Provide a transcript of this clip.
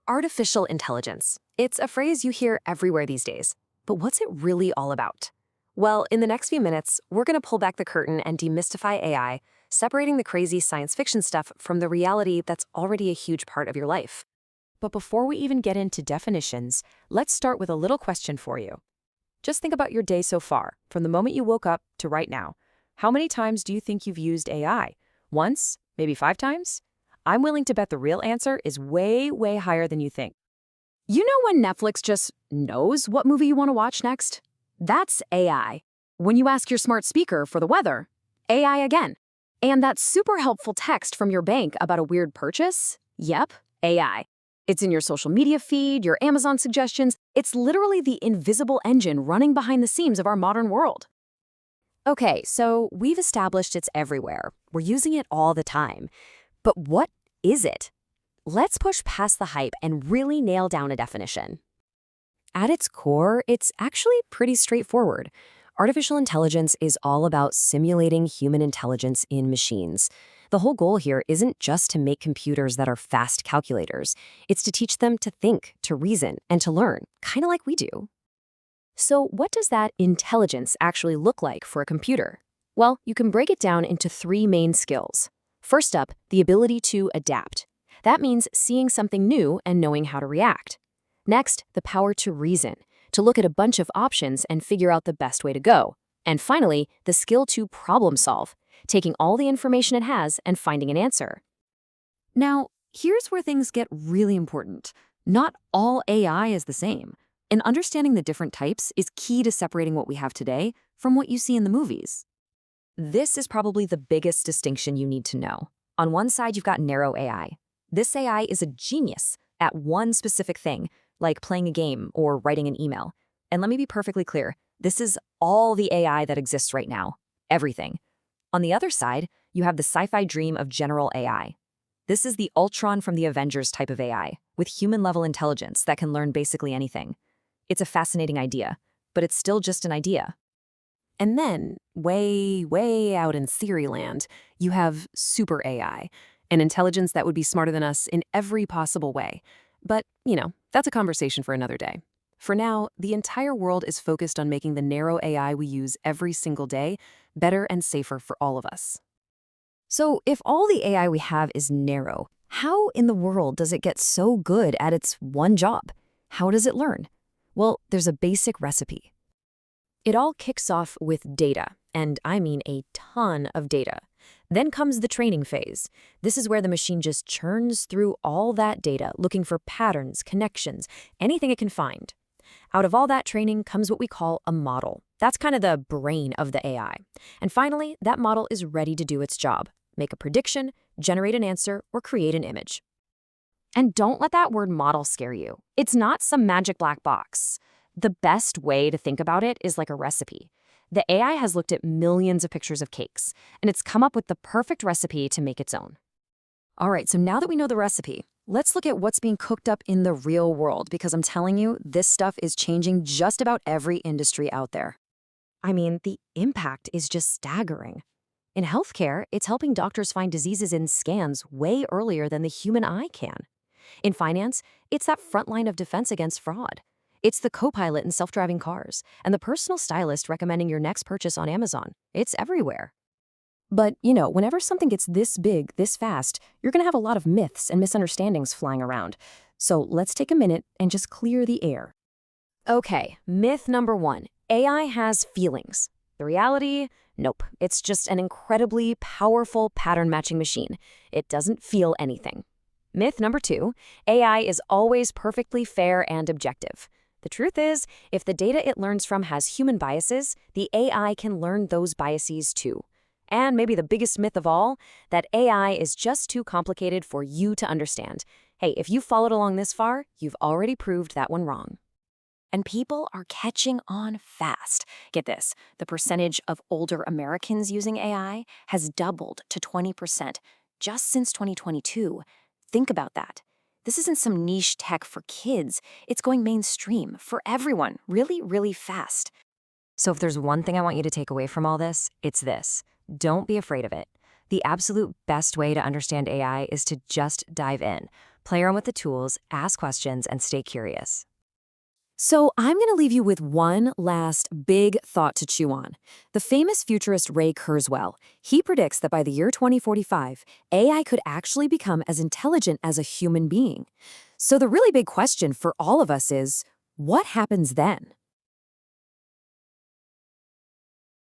Artificial intelligence. It's a phrase you hear everywhere these days. But what's it really all about? Well, in the next few minutes, we're going to pull back the curtain and demystify AI, separating the crazy science fiction stuff from the reality that's already a huge part of your life. But before we even get into definitions, let's start with a little question for you. Just think about your day so far, from the moment you woke up to right now. How many times do you think you've used AI? Once? Maybe 5 times? I'm willing to bet the real answer is way, way higher than you think. You know when Netflix just knows what movie you want to watch next? That's AI. When you ask your smart speaker for the weather, AI again. And that super helpful text from your bank about a weird purchase? Yep, AI. It's in your social media feed, your Amazon suggestions. It's literally the invisible engine running behind the scenes of our modern world. Okay, so we've established it's everywhere. We're using it all the time. But what is it? Let's push past the hype and really nail down a definition. At its core, it's actually pretty straightforward. Artificial intelligence is all about simulating human intelligence in machines. The whole goal here isn't just to make computers that are fast calculators. It's to teach them to think, to reason, and to learn, kind of like we do. So what does that intelligence actually look like for a computer? Well, you can break it down into 3 main skills. First up, the ability to adapt. That means seeing something new and knowing how to react. Next, the power to reason, to look at a bunch of options and figure out the best way to go. And finally, the skill to problem solve, taking all the information it has and finding an answer. Now, here's where things get really important. Not all AI is the same, and understanding the different types is key to separating what we have today from what you see in the movies. This is probably the biggest distinction you need to know. On one side, you've got narrow AI. This AI is a genius at one specific thing, like playing a game or writing an email. And let me be perfectly clear, this is all the AI that exists right now. Everything. On the other side, you have the sci-fi dream of general AI. This is the Ultron from the Avengers type of AI, with human-level intelligence that can learn basically anything. It's a fascinating idea, but it's still just an idea. And then, way, way out in theory land, you have super AI, an intelligence that would be smarter than us in every possible way. But, that's a conversation for another day. For now, the entire world is focused on making the narrow AI we use every single day better and safer for all of us. So, if all the AI we have is narrow, how in the world does it get so good at its one job? How does it learn? Well, there's a basic recipe. It all kicks off with data, and I mean a ton of data. Then comes the training phase. This is where the machine just churns through all that data, looking for patterns, connections, anything it can find. Out of all that training comes what we call a model. That's kind of the brain of the AI. And finally, that model is ready to do its job. Make a prediction, generate an answer, or create an image. And don't let that word model scare you. It's not some magic black box. The best way to think about it is like a recipe. The AI has looked at millions of pictures of cakes, and it's come up with the perfect recipe to make its own. All right, so now that we know the recipe, let's look at what's being cooked up in the real world, because I'm telling you, this stuff is changing just about every industry out there. I mean, the impact is just staggering. In healthcare, it's helping doctors find diseases in scans way earlier than the human eye can. In finance, it's that front line of defense against fraud. It's the co-pilot in self-driving cars, and the personal stylist recommending your next purchase on Amazon. It's everywhere. But, whenever something gets this big, this fast, you're going to have a lot of myths and misunderstandings flying around. So let's take a minute and just clear the air. Okay, myth number 1. AI has feelings. The reality? Nope. It's just an incredibly powerful pattern-matching machine. It doesn't feel anything. Myth number 2. AI is always perfectly fair and objective. The truth is, if the data it learns from has human biases, the AI can learn those biases too. And maybe the biggest myth of all, that AI is just too complicated for you to understand. Hey, if you followed along this far, you've already proved that one wrong. And people are catching on fast. Get this, the percentage of older Americans using AI has doubled to 20% just since 2022. Think about that. This isn't some niche tech for kids. It's going mainstream for everyone really, really fast. So if there's one thing I want you to take away from all this, it's this. Don't be afraid of it. The absolute best way to understand AI is to just dive in. Play around with the tools, ask questions, and stay curious. So I'm going to leave you with one last big thought to chew on. The famous futurist Ray Kurzweil, he predicts that by the year 2045, AI could actually become as intelligent as a human being. So the really big question for all of us is, what happens then?